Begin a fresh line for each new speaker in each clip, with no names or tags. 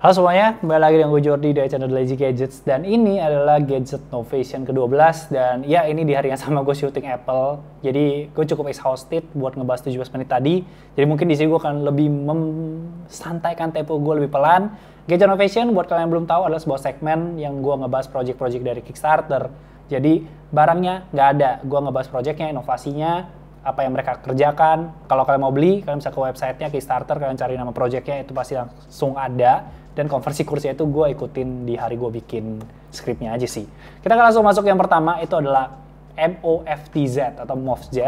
Halo semuanya, kembali lagi dengan gue Jordi dari channel Lazy Gadgets. Dan ini adalah Gadget Novation ke-12. Dan ya, ini di hari yang sama gue syuting Apple. Jadi gue cukup exhausted buat ngebahas 17 menit tadi. Jadi mungkin di sini gue akan lebih mensantaikan tempo gue lebih pelan. Gadget Novation, buat kalian yang belum tahu, adalah sebuah segmen yang gue ngebahas project-project dari Kickstarter. Jadi barangnya nggak ada, gue ngebahas projectnya, inovasinya, apa yang mereka kerjakan. Kalau kalian mau beli, kalian bisa ke websitenya Kickstarter, kalian cari nama projectnya, itu pasti langsung ada. Dan konversi kursnya itu gue ikutin di hari gue bikin skripnya aja sih. Kita akan langsung masuk yang pertama, itu adalah MOFTZ atau MOFZ.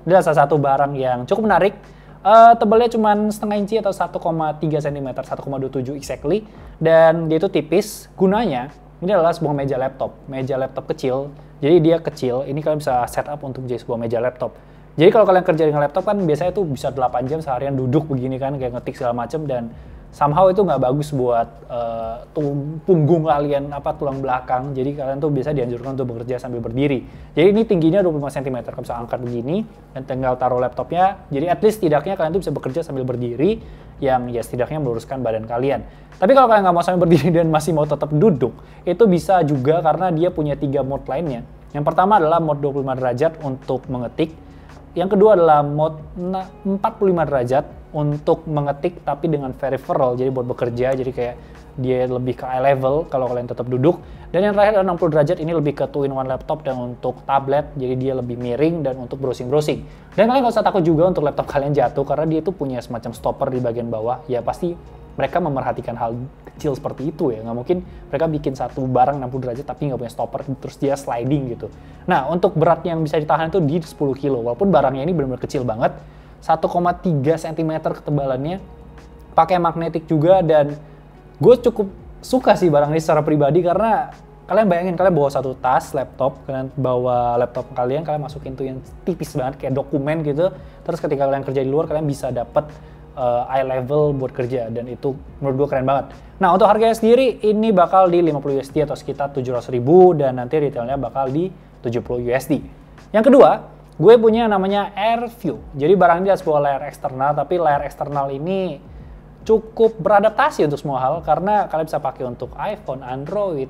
Ini adalah salah satu barang yang cukup menarik. Tebalnya cuma setengah inci atau 1,3 cm, 1,27 exactly. Dan dia itu tipis. Gunanya, ini adalah sebuah meja laptop kecil. Jadi dia kecil, ini kalian bisa setup untuk jadi sebuah meja laptop. Jadi kalau kalian kerja dengan laptop kan biasanya tuh bisa 8 jam seharian duduk begini kan, kayak ngetik segala macem, dan somehow itu nggak bagus buat punggung kalian, tulang belakang. Jadi kalian tuh biasa dianjurkan untuk bekerja sambil berdiri. Jadi ini tingginya 25 cm, kalian bisa angkat begini dan tinggal taruh laptopnya. Jadi at least setidaknya kalian tuh bisa bekerja sambil berdiri, yang ya setidaknya meluruskan badan kalian. Tapi kalau kalian nggak mau sambil berdiri dan masih mau tetap duduk, itu bisa juga karena dia punya 3 mode lainnya. Yang pertama adalah mode 25 derajat untuk mengetik. Yang kedua adalah mode 45 derajat untuk mengetik tapi dengan peripheral, jadi buat bekerja, jadi kayak dia lebih ke eye level kalau kalian tetap duduk. Dan yang terakhir adalah 60 derajat, ini lebih ke 2-in-1 laptop dan untuk tablet, jadi dia lebih miring dan untuk browsing-browsing. Dan kalian nggak usah takut juga untuk laptop kalian jatuh, karena dia itu punya semacam stopper di bagian bawah. Ya pasti mereka memerhatikan hal kecil seperti itu ya, nggak mungkin mereka bikin satu barang 60 derajat tapi nggak punya stopper, terus dia sliding gitu. Nah, untuk berat yang bisa ditahan itu di 10 kilo, walaupun barangnya ini benar-benar kecil banget, 1,3 cm ketebalannya, pakai magnetik juga. Dan gue cukup suka sih barang ini secara pribadi, karena kalian bayangin kalian bawa satu tas laptop, kalian bawa laptop kalian masukin tuh yang tipis banget kayak dokumen gitu, terus ketika kalian kerja di luar kalian bisa dapet eye level buat kerja, dan itu menurut gue keren banget. Nah, untuk harganya sendiri ini bakal di 50 USD atau sekitar 700 ribu, dan nanti retailnya bakal di 70 USD. Yang kedua, gue punya namanya AirView. Jadi barang ini adalah sebuah layar eksternal, tapi layar eksternal ini cukup beradaptasi untuk semua hal, karena kalian bisa pakai untuk iPhone, Android,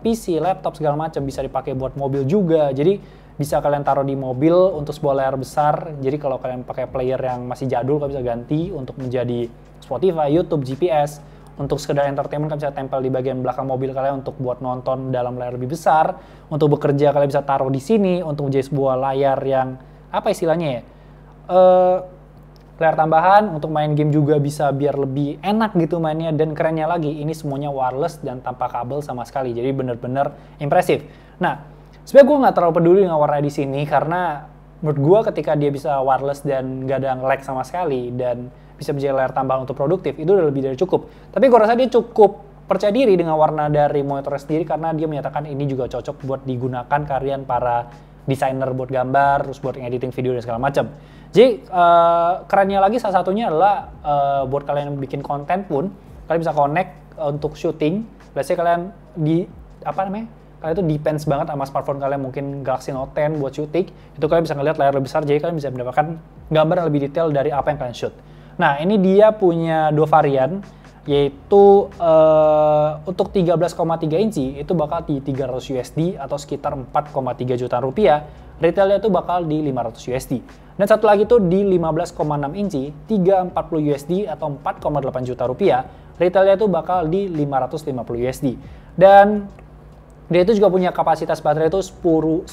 PC, laptop, segala macam. Bisa dipakai buat mobil juga. Jadi bisa kalian taruh di mobil untuk sebuah layar besar. Jadi kalau kalian pakai player yang masih jadul, kalian bisa ganti untuk menjadi Spotify, YouTube, GPS. Untuk sekedar entertainment, kalian bisa tempel di bagian belakang mobil kalian untuk buat nonton dalam layar lebih besar. Untuk bekerja, kalian bisa taruh di sini untuk menjadi sebuah layar yang, apa istilahnya ya? Layar tambahan untuk main game juga bisa biar lebih enak gitu mainnya. Dan kerennya lagi, ini semuanya wireless dan tanpa kabel sama sekali. Jadi bener-bener impresif. Nah, sebenarnya gue nggak terlalu peduli dengan warna di sini, karena menurut gue ketika dia bisa wireless dan nggak ada lag sama sekali dan bisa menjadi layar tambahan untuk produktif, itu udah lebih dari cukup. Tapi gue rasa dia cukup percaya diri dengan warna dari monitornya sendiri, karena dia menyatakan ini juga cocok buat digunakan kalian para desainer buat gambar, terus buat editing video dan segala macam. Jadi kerennya lagi salah satunya adalah buat kalian yang bikin konten pun, kalian bisa connect untuk syuting. Biasanya kalian kalian itu depends banget sama smartphone kalian, mungkin Galaxy Note 10 buat syuting, itu kalian bisa ngeliat layar lebih besar, jadi kalian bisa mendapatkan gambar yang lebih detail dari apa yang kalian shoot. Nah, ini dia punya 2 varian, yaitu untuk 13,3 inci itu bakal di 300 USD atau sekitar 4,3 juta rupiah. Retailnya itu bakal di 500 USD. Dan satu lagi tuh di 15,6 inci, 340 USD atau 4,8 juta rupiah. Retailnya itu bakal di 550 USD. Dan dia itu juga punya kapasitas baterai itu 10.500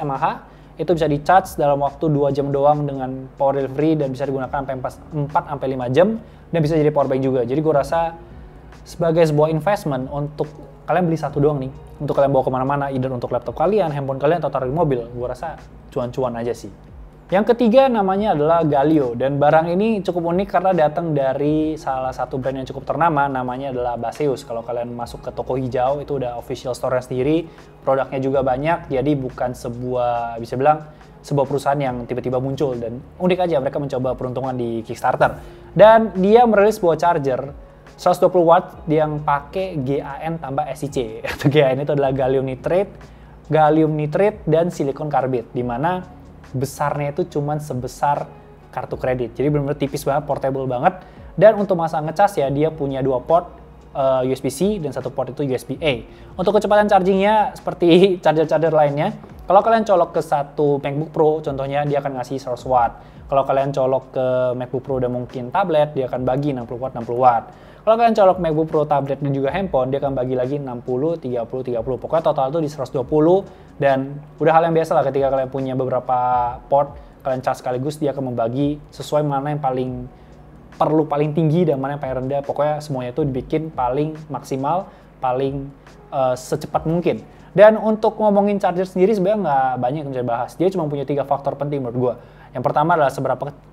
mAh. Itu bisa di-charge dalam waktu 2 jam doang dengan power delivery, dan bisa digunakan sampai 4-5 jam, dan bisa jadi power bank juga. Jadi gue rasa sebagai sebuah investment untuk kalian beli satu doang nih, untuk kalian bawa kemana-mana, either untuk laptop kalian, handphone kalian, atau taruh di mobil, gue rasa cuan-cuan aja sih. Yang ketiga namanya adalah Galio, dan barang ini cukup unik karena datang dari salah satu brand yang cukup ternama, namanya adalah Baseus. Kalau kalian masuk ke toko hijau, itu udah official store-nya sendiri, produknya juga banyak, jadi bukan sebuah, bisa bilang, sebuah perusahaan yang tiba-tiba muncul, dan unik aja mereka mencoba peruntungan di Kickstarter. Dan dia merilis sebuah charger 120 watt yang pakai GaN tambah SiC. GaN itu adalah gallium nitrate, dan silikon karbid, di mana besarnya itu cuman sebesar kartu kredit. Jadi benar-benar tipis banget, portable banget. Dan untuk masa ngecas ya, dia punya 2 port USB-C dan 1 port itu USB-A. Untuk kecepatan chargingnya seperti charger-charger lainnya, kalau kalian colok ke satu MacBook Pro contohnya, dia akan ngasih 100 watt. Kalau kalian colok ke MacBook Pro dan mungkin tablet, dia akan bagi 60 watt, 60 watt. Kalau kalian colok MacBook Pro, tablet, dan juga handphone, dia akan bagi lagi 60, 30, 30. Pokoknya total itu di 120, dan udah hal yang biasa lah ketika kalian punya beberapa port, kalian cas sekaligus, dia akan membagi sesuai mana yang paling tinggi dan mana yang paling rendah. Pokoknya semuanya itu dibikin paling maksimal, paling secepat mungkin. Dan untuk ngomongin charger sendiri sebenarnya nggak banyak yang bisa bahas. Dia cuma punya 3 faktor penting menurut gue. Yang pertama adalah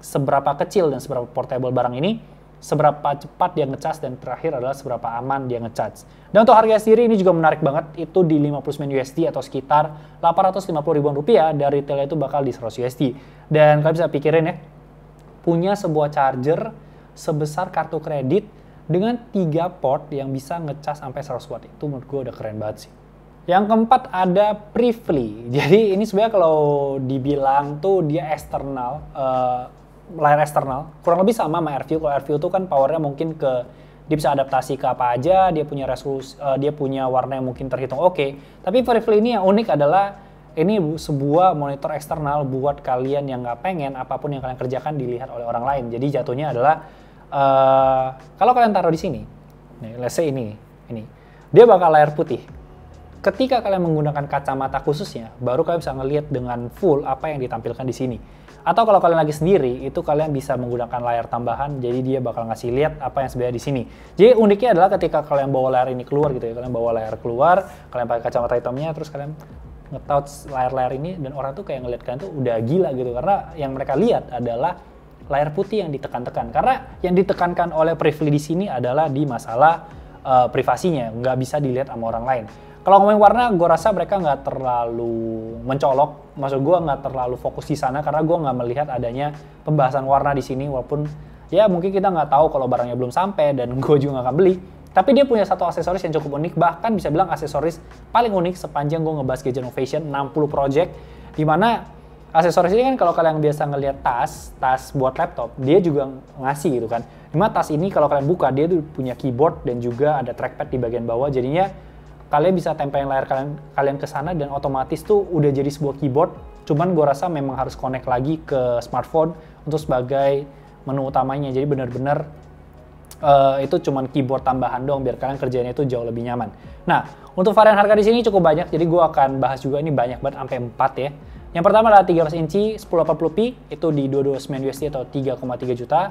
seberapa kecil dan seberapa portable barang ini, seberapa cepat dia ngecas, dan terakhir adalah seberapa aman dia ngecas. Dan untuk harga sendiri ini juga menarik banget, itu di 59 USD atau sekitar 850 ribuan rupiah, dari retailnya itu bakal di 100 USD. Dan kalian bisa pikirin ya, punya sebuah charger sebesar kartu kredit dengan 3 port yang bisa ngecas sampai 100 watt, itu menurut gue udah keren banget sih. Yang keempat ada Privly. Jadi ini sebenarnya kalau dibilang tuh dia eksternal, layar eksternal, kurang lebih sama AirView. Kalau AirView tuh kan powernya mungkin dia bisa adaptasi ke apa aja, dia punya resolusi, dia punya warna yang mungkin terhitung oke. Tapi Privly ini yang unik adalah ini sebuah monitor eksternal buat kalian yang nggak pengen apapun yang kalian kerjakan dilihat oleh orang lain. Jadi jatuhnya adalah kalau kalian taruh di sini, nih, let's say ini, dia bakal layar putih. Ketika kalian menggunakan kacamata khususnya, baru kalian bisa ngelihat dengan full apa yang ditampilkan di sini. Atau kalau kalian lagi sendiri, itu kalian bisa menggunakan layar tambahan, jadi dia bakal ngasih lihat apa yang sebenarnya di sini. Jadi uniknya adalah ketika kalian bawa layar ini keluar gitu ya, kalian bawa layar keluar, kalian pakai kacamata hitamnya, terus kalian nge-touch layar-layar ini, dan orang tuh kayak ngeliat kalian tuh udah gila gitu, karena yang mereka lihat adalah layar putih yang ditekan-tekan. Karena yang ditekankan oleh Privly di sini adalah di masalah privasinya, nggak bisa dilihat sama orang lain. Kalau ngomongin warna, gue rasa mereka nggak terlalu mencolok. Maksud gue nggak terlalu fokus di sana karena gue nggak melihat adanya pembahasan warna di sini. Walaupun ya mungkin kita nggak tahu kalau barangnya belum sampai dan gue juga nggak akan beli. Tapi dia punya satu aksesoris yang cukup unik. Bahkan bisa bilang aksesoris paling unik sepanjang gue ngebahas Gadget Novation 60 project. Dimana aksesoris ini kan kalau kalian biasa ngelihat tas buat laptop, dia juga ngasih gitu kan. Dimana tas ini kalau kalian buka, dia tuh punya keyboard dan juga ada trackpad di bagian bawah. Jadinya kalian bisa tempelin layar kalian ke sana dan otomatis tuh udah jadi sebuah keyboard. Cuman gue rasa memang harus connect lagi ke smartphone untuk sebagai menu utamanya. Jadi benar-benar itu cuman keyboard tambahan doang biar kalian kerjanya itu jauh lebih nyaman. Nah, untuk varian harga di sini cukup banyak. Jadi gue akan bahas juga, ini banyak banget sampai 4 ya. Yang pertama adalah 13 inci 1080p itu di 229 USD atau 3,3 juta.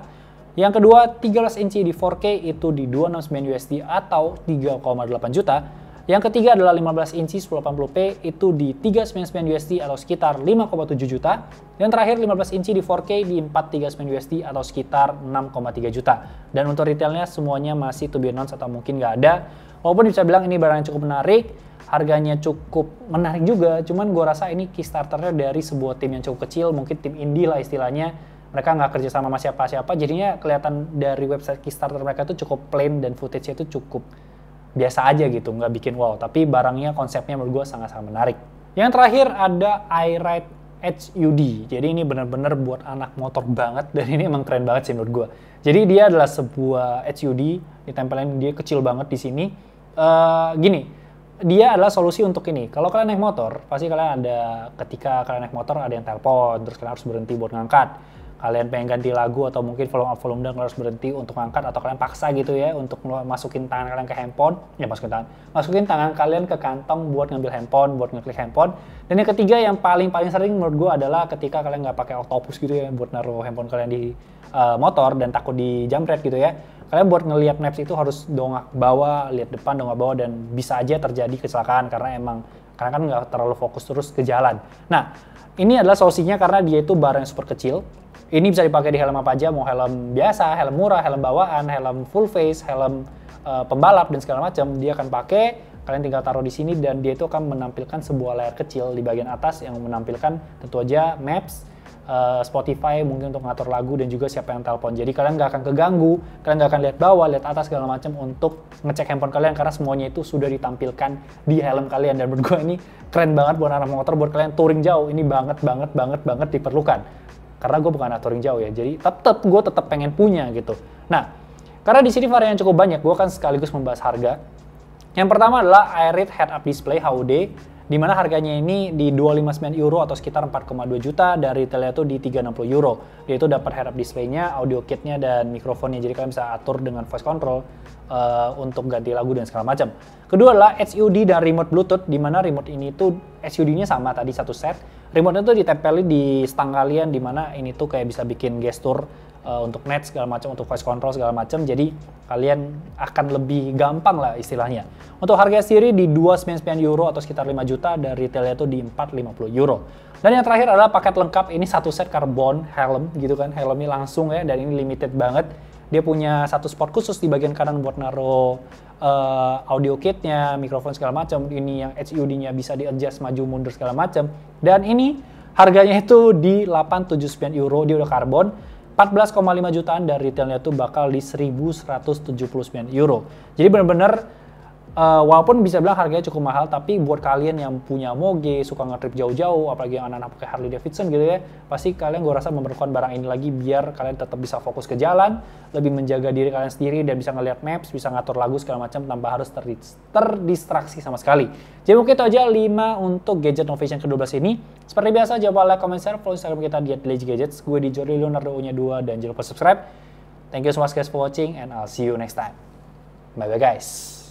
Yang kedua 13 inci di 4K itu di 269 USD atau 3,8 juta. Yang ketiga adalah 15 inci 1080p itu di 399 USD atau sekitar 5,7 juta. Dan terakhir 15 inci di 4K di 439 USD atau sekitar 6,3 juta. Dan untuk retailnya semuanya masih to be announced atau mungkin nggak ada. Walaupun bisa bilang ini barang yang cukup menarik, harganya cukup menarik juga. Cuman gue rasa ini Kickstarternya dari sebuah tim yang cukup kecil, mungkin tim indie lah istilahnya. Mereka nggak kerja sama siapa-siapa, jadinya kelihatan dari website Kickstarter mereka itu cukup plain dan footage-nya itu cukup biasa aja gitu, nggak bikin wow. Tapi barangnya, konsepnya menurut gue sangat-sangat menarik. Yang terakhir ada iRide HUD. Jadi ini benar-benar buat anak motor banget dan ini emang keren banget sih menurut gue. Jadi dia adalah sebuah HUD, ditempelin, dia kecil banget di sini. Gini, dia adalah solusi untuk ini. Kalau kalian naik motor, pasti kalian ketika kalian naik motor ada yang telepon, terus kalian harus berhenti buat ngangkat. Kalian pengen ganti lagu atau mungkin volume up, volume down, kalian harus berhenti untuk ngangkat, atau kalian paksa gitu ya untuk masukin tangan kalian ke handphone, masukin tangan kalian ke kantong buat ngambil handphone, buat ngeklik handphone. Dan yang ketiga yang paling sering menurut gue adalah ketika kalian nggak pakai octopus gitu ya buat naruh handphone kalian di motor dan takut dijamret gitu ya. Kalian buat ngelihat maps itu harus dongak bawah, lihat depan, dongak bawah, dan bisa aja terjadi kecelakaan karena kan nggak terlalu fokus terus ke jalan. Nah, ini adalah solusinya karena dia itu barang yang super kecil. Ini bisa dipakai di helm apa aja, mau helm biasa, helm murah, helm bawaan, helm full face, helm pembalap dan segala macam. Dia akan pakai, kalian tinggal taruh di sini dan dia itu akan menampilkan sebuah layar kecil di bagian atas yang menampilkan tentu aja maps, Spotify mungkin untuk ngatur lagu dan juga siapa yang telepon. Jadi kalian nggak akan keganggu, kalian nggak akan lihat bawah, lihat atas segala macam untuk ngecek handphone kalian karena semuanya itu sudah ditampilkan di helm kalian. Dan menurut gue ini keren banget buat anak motor, buat kalian touring jauh. Ini banget diperlukan. karena gue bukan anak touring jauh ya, jadi gue tetap pengen punya gitu. Nah, karena di sini varian cukup banyak, gue akan sekaligus membahas harga. Yang pertama adalah iRid Head-Up Display HUD, di mana harganya ini di 259 euro atau sekitar 4,2 juta, dan retailnya itu di 360 euro. Dia itu dapat head-up display-nya, audio kit-nya, dan mikrofonnya, jadi kalian bisa atur dengan voice control untuk ganti lagu dan segala macam. Kedua adalah HUD dan remote Bluetooth, di mana remote ini tuh HUD-nya sama tadi satu set, remote-nya tuh ditempelin di stang kalian, di mana ini tuh kayak bisa bikin gestur untuk net segala macam, untuk voice control segala macam, jadi kalian akan lebih gampang lah istilahnya. Untuk harga sendiri di 299 euro atau sekitar 5 juta, dan retailnya itu di 450 euro. Dan yang terakhir adalah paket lengkap, ini satu set karbon helm gitu kan, helmnya langsung ya, dan ini limited banget. Dia punya satu spot khusus di bagian kanan buat naruh audio kitnya, mikrofon segala macam. Ini yang HUD-nya bisa di-adjust maju mundur segala macam. Dan ini harganya itu di 879 euro, dia udah karbon. 14,5 jutaan, dan retailnya tuh bakal di 1179 euro. Jadi bener-bener walaupun bisa bilang harganya cukup mahal, tapi buat kalian yang punya moge, suka nge-trip jauh-jauh, apalagi yang anak-anak pakai Harley Davidson gitu ya, pasti kalian gue rasa memerlukan barang ini lagi biar kalian tetap bisa fokus ke jalan, lebih menjaga diri kalian sendiri, dan bisa ngeliat maps, bisa ngatur lagu segala macam tanpa harus terdistraksi sama sekali. Jadi mungkin itu aja 5 untuk Gadget Novation ke-12 ini. Seperti biasa, jangan lupa like, comment, share, follow Instagram kita di @lazygadgets. Gue di Jordi Leonardo nya 2, dan jangan lupa subscribe. Thank you so much guys for watching, and I'll see you next time. Bye bye guys.